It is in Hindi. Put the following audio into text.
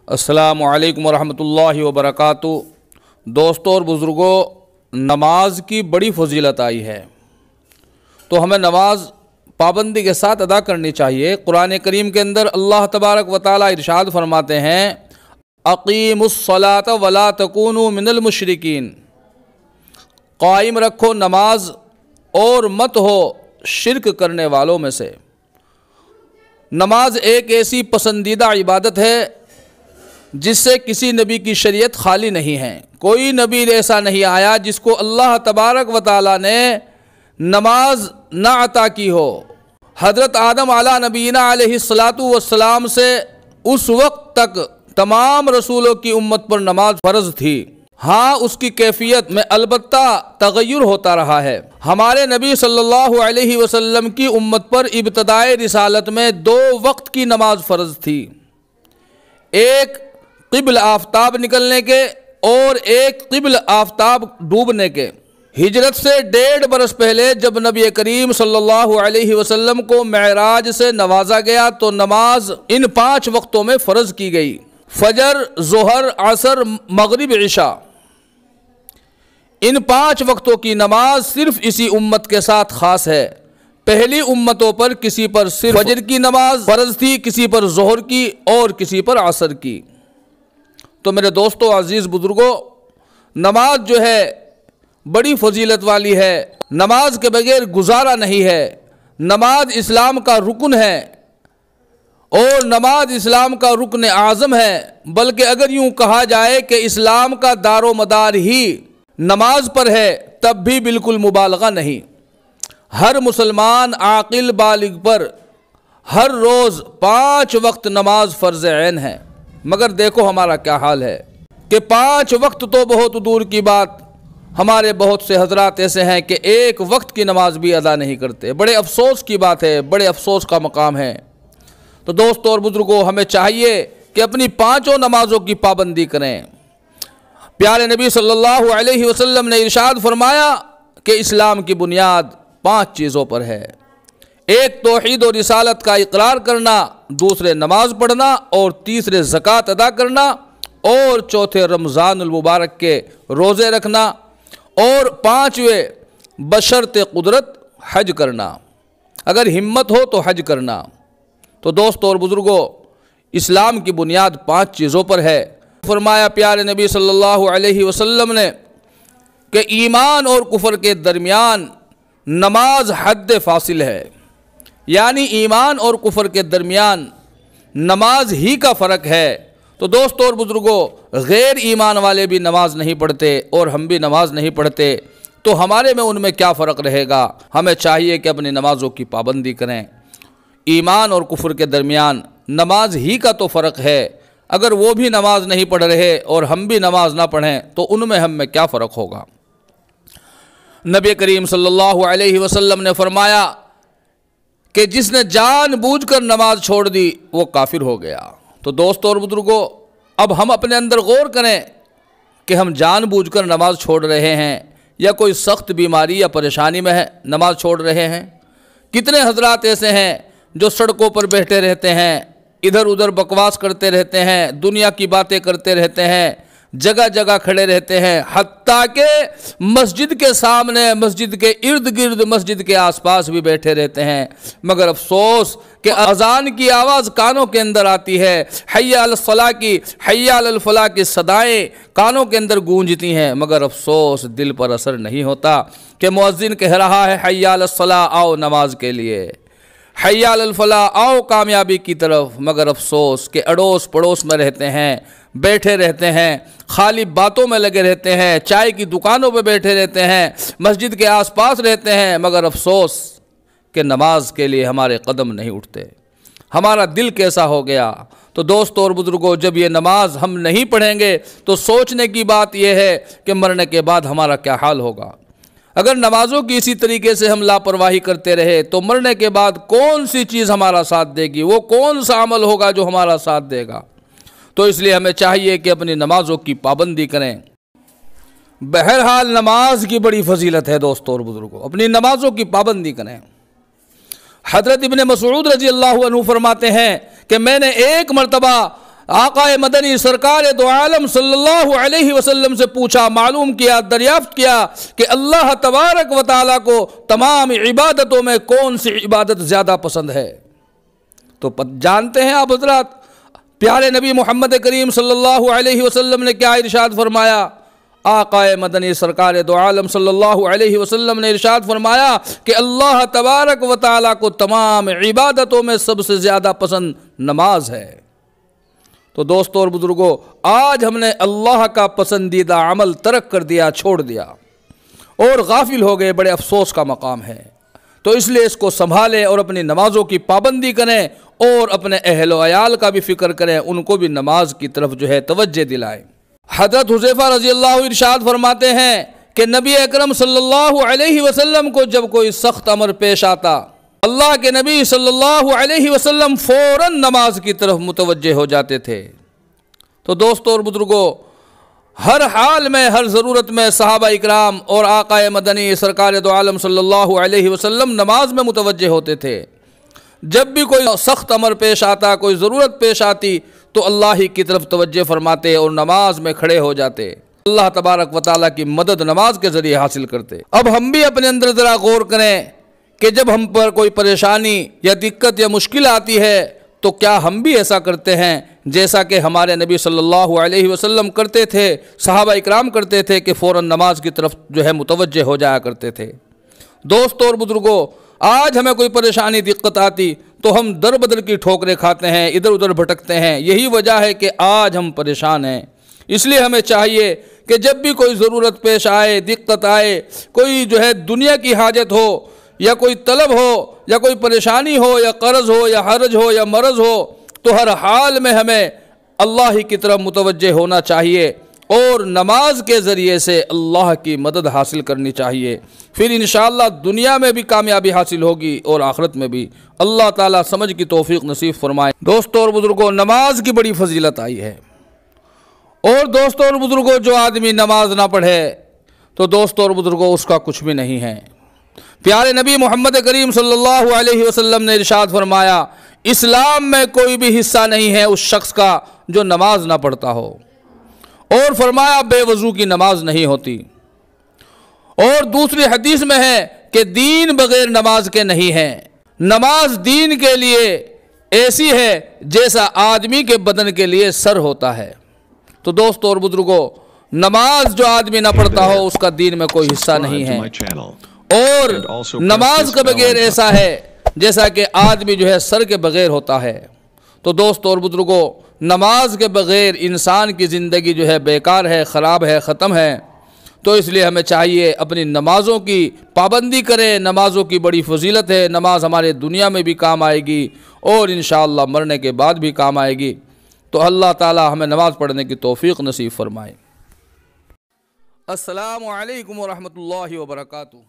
अस्सलामु अलैकुम वरहमतुल्लाहि वबरकातुहू। दोस्तों और बुज़ुर्गों, नमाज की बड़ी फजीलत आई है तो हमें नमाज पाबंदी के साथ अदा करनी चाहिए। कुरान करीम के अंदर अल्लाह तबारक व तआला इरशाद फरमाते हैं, अक़ीमुस्सलात वला तकूनू मिनल मुशरिकीन, कायम रखो नमाज और मत हो शिरक करने वालों में से। नमाज एक ऐसी पसंदीदा इबादत है जिससे किसी नबी की शरीयत खाली नहीं है। कोई नबी ऐसा नहीं आया जिसको अल्लाह तबारक व तआला ने नमाज ना अता की हो। हज़रत आदम अला नबीना अलैहिस्सलातु वस्सलाम से उस वक्त तक तमाम रसूलों की उम्मत पर नमाज फ़र्ज थी। हाँ, उसकी कैफियत में अलबत्ता तग़य्युर होता रहा है। हमारे नबी सल्लल्लाहु अलैहि वसल्लम की उम्मत पर इब्तिदाए रिसालत में 2 वक्त की नमाज फ़र्ज थी, एक क़िब्ल आफ्ताब निकलने के और एक क़िब्ल आफ्ताब डूबने के। हिजरत से 1.5 बरस पहले जब नबी करीम सल्लल्लाहु अलैहि वसल्लम को मेराज से नवाजा गया तो नमाज इन 5 वक्तों में फ़र्ज की गई। फजर, ज़ोहर, असर, मगरिब, इशा, इन 5 वक्तों की नमाज सिर्फ इसी उम्मत के साथ ख़ास है। पहली उम्मतों पर किसी पर सिर्फ फजर की नमाज फ़र्ज थी, किसी पर ज़ोहर की और किसी पर असर की। तो मेरे दोस्तों, अजीज़ बुज़ुर्गों, नमाज जो है बड़ी फजीलत वाली है। नमाज के बगैर गुजारा नहीं है। नमाज इस्लाम का रुकन है और नमाज इस्लाम का रुकन आज़म है। बल्कि अगर यूँ कहा जाए कि इस्लाम का दारो मदार ही नमाज पर है तब भी बिल्कुल मुबालगा नहीं। हर मुसलमान आकिल बालिग पर हर रोज़ 5 वक्त नमाज फ़र्ज़ ऐन है। मगर देखो हमारा क्या हाल है कि 5 वक्त तो बहुत दूर की बात, हमारे बहुत से हजरात ऐसे हैं कि 1 वक्त की नमाज भी अदा नहीं करते। बड़े अफसोस की बात है, बड़े अफसोस का मकाम है। तो दोस्तों और बुजुर्गों, हमें चाहिए कि अपनी 5 नमाजों की पाबंदी करें। प्यारे नबी सल्लल्लाहु अलैहि वसल्लम ने इरशाद फरमाया कि इस्लाम की बुनियाद 5 चीज़ों पर है। एक तौहीद और रिसालत का इकरार करना, दूसरे नमाज पढ़ना और तीसरे ज़कात अदा करना और चौथे रमज़ानुल मुबारक के रोज़े रखना और 5वें बशर्ते कुदरत हज करना। अगर हिम्मत हो तो हज करना। तो दोस्तों और बुज़ुर्गों, इस्लाम की बुनियाद 5 चीज़ों पर है। फरमाया प्यारे नबी सल्लल्लाहु अलैहि वसल्लम ने कि ईमान और कुफर के दरमियान नमाज हद फासिल है, यानी ईमान और कुफर के दरमियान नमाज ही का फ़र्क है। तो दोस्तों और बुज़ुर्गों, गैर ईमान वाले भी नमाज नहीं पढ़ते और हम भी नमाज नहीं पढ़ते, तो हमारे में उनमें क्या फ़र्क रहेगा। हमें चाहिए कि अपनी नमाज़ों की पाबंदी करें। ईमान और कुफर के दरमियान नमाज ही का तो फ़र्क है। अगर वो भी नमाज नहीं पढ़ रहे और हम भी नमाज ना पढ़ें तो उनमें हम में क्या फ़र्क होगा। नबी करीम सल्लल्लाहु अलैहि वसल्लम ने फरमाया कि जिसने जानबूझकर नमाज छोड़ दी वो काफिर हो गया। तो दोस्तों और बुजुर्गों, अब हम अपने अंदर गौर करें कि हम जानबूझकर नमाज छोड़ रहे हैं या कोई सख्त बीमारी या परेशानी में है नमाज छोड़ रहे हैं। कितने हजरात ऐसे हैं जो सड़कों पर बैठे रहते हैं, इधर उधर बकवास करते रहते हैं, दुनिया की बातें करते रहते हैं, जगह जगह खड़े रहते हैं, हत्ता के मस्जिद के सामने, मस्जिद के इर्द गिर्द, मस्जिद के आसपास भी बैठे रहते हैं। मगर अफसोस कि अजान की आवाज़ कानों के अंदर आती है, हय्या अल सलाह की, हय्या अल फलाह की सदाएँ कानों के अंदर गूंजती हैं, मगर अफसोस दिल पर असर नहीं होता कि मुअज्जिन कह रहा है हय्या अल सलाह, आओ नमाज के लिए, हय्या अल फलाह, आओ कामयाबी की तरफ। मगर अफसोस के अड़ोस पड़ोस में रहते हैं, बैठे रहते हैं, खाली बातों में लगे रहते हैं, चाय की दुकानों पे बैठे रहते हैं, मस्जिद के आसपास रहते हैं, मगर अफसोस कि नमाज के लिए हमारे कदम नहीं उठते। हमारा दिल कैसा हो गया। तो दोस्तों और बुजुर्गों, जब ये नमाज हम नहीं पढ़ेंगे तो सोचने की बात यह है कि मरने के बाद हमारा क्या हाल होगा। अगर नमाजों की इसी तरीके से हम लापरवाही करते रहे तो मरने के बाद कौन सी चीज़ हमारा साथ देगी, वो कौन सा अमल होगा जो हमारा साथ देगा। तो इसलिए हमें चाहिए कि अपनी नमाजों की पाबंदी करें। बहरहाल नमाज की बड़ी फजीलत है दोस्तों और बुजुर्गों, अपनी नमाजों की पाबंदी करें। हज़रत इब्ने मसऊद रज़ी अल्लाहु अन्हु फरमाते हैं कि मैंने एक मरतबा आकाए मदनी सरकार दो आलम सल्लल्लाहु अलैहि वसल्लम से पूछा, मालूम किया, दरियाफ्त किया कि अल्लाह तबारक व तआला को तमाम इबादतों में कौन सी इबादत ज़्यादा पसंद है। तो जानते हैं आप हज़रात, प्यारे नबी मोहम्मद करीम सल्लल्लाहु अलैहि वसल्लम ने क्या इरशाद फरमाया। आकाए मदनी सरकार दो आलम सल्लल्लाहु अलैहि वसल्लम ने इरशाद फरमाया कि अल्लाह तबारक व तआला को तमाम इबादतों में सबसे ज़्यादा पसंद नमाज है। तो दोस्तों और बुज़ुर्गों, आज हमने अल्लाह का पसंदीदा अमल तर्क कर दिया, छोड़ दिया और गाफिल हो गए। बड़े अफसोस का मकाम है। तो इसलिए इसको संभालें और अपनी नमाज़ों की पाबंदी करें और अपने अहल व अयाल का भी फ़िक्र करें, उनको भी नमाज की तरफ जो है तवज्जो दिलाएं। हज़रत हुज़ैफ़ा रज़ी अल्लाह इरशाद फरमाते हैं कि नबी अकरम सल्लल्लाहु अलैहि वसल्लम को जब कोई सख्त अमर पेश आता, अल्लाह के नबी सल्लल्लाहु अलैहि वसल्लम फ़ौरन नमाज की तरफ मुतवज्जे हो जाते थे। तो दोस्तों और बुज़ुर्गों, हर हाल में, हर ज़रूरत में सहाबा इकराम और आकाए मदनी सरकार दो आलम सल्लल्लाहु अलैहि वसल्लम नमाज में मुतवज्जे होते थे। जब भी कोई सख्त अमर पेश आता, कोई ज़रूरत पेश आती, तो अल्लाह ही की तरफ तवज्जो फरमाते और नमाज में खड़े हो जाते। अल्लाह तबारक व तआला की मदद नमाज के ज़रिए हासिल करते। अब हम भी अपने अंदर ज़रा गौर करें कि जब हम पर कोई परेशानी या दिक्कत या मुश्किल आती है, तो क्या हम भी ऐसा करते हैं जैसा कि हमारे नबी सल्लल्लाहु अलैहि वसल्लम करते थे, सहाबा इकराम करते थे कि फ़ौरन नमाज की तरफ जो है मुतवज्जे हो जाया करते थे। दोस्तों और बुज़ुर्गों, आज हमें कोई परेशानी दिक्कत आती तो हम दर बदर की ठोकरें खाते हैं, इधर उधर भटकते हैं। यही वजह है कि आज हम परेशान हैं। इसलिए हमें चाहिए कि जब भी कोई ज़रूरत पेश आए, दिक्कत आए, कोई जो है दुनिया की हाजत हो या कोई तलब हो या कोई परेशानी हो या कर्ज़ हो या हर्ज हो या मरज़ हो, तो हर हाल में हमें अल्लाह ही की तरफ मुतवज्जे होना चाहिए और नमाज के ज़रिए से अल्लाह की मदद हासिल करनी चाहिए। फिर इंशाअल्लाह दुनिया में भी कामयाबी हासिल होगी और आखिरत में भी। अल्लाह ताला समझ की तौफीक नसीब फरमाए। दोस्तों और बुज़ुर्गों, नमाज की बड़ी फजीलत आई है। और दोस्तों और बुज़ुर्गों, जो आदमी नमाज ना पढ़े तो दोस्तों और बुज़ुर्गों उसका कुछ भी नहीं है। प्यारे नबी मोहम्मद करीम सल्लल्लाहु अलैहि वसल्लम ने इरशाद फरमाया, इस्लाम में कोई भी हिस्सा नहीं है उस शख्स का जो नमाज ना पढ़ता हो। और फरमाया बेवजू की नमाज नहीं होती। और दूसरी हदीस में है कि दीन बगैर नमाज के नहीं है। नमाज दीन के लिए ऐसी है जैसा आदमी के बदन के लिए सर होता है। तो दोस्तों और बुजुर्गों, नमाज जो आदमी ना पढ़ता हो उसका दीन में कोई हिस्सा नहीं है। और नमाज के बगैर ऐसा है जैसा कि आदमी जो है सर के बगैर होता है। तो दोस्तों और बुजुर्गों, नमाज के बगैर इंसान की ज़िंदगी जो है बेकार है, ख़राब है, ख़त्म है। तो इसलिए हमें चाहिए अपनी नमाज़ों की पाबंदी करें। नमाज़ों की बड़ी फजीलत है। नमाज हमारे दुनिया में भी काम आएगी और इंशाअल्लाह मरने के बाद भी काम आएगी। तो अल्लाह ताला हमें नमाज़ पढ़ने की तौफ़ीक़ नसीब फरमाए। अस्सलामु अलैकुम व रहमतुल्लाहि व बरकातुहू।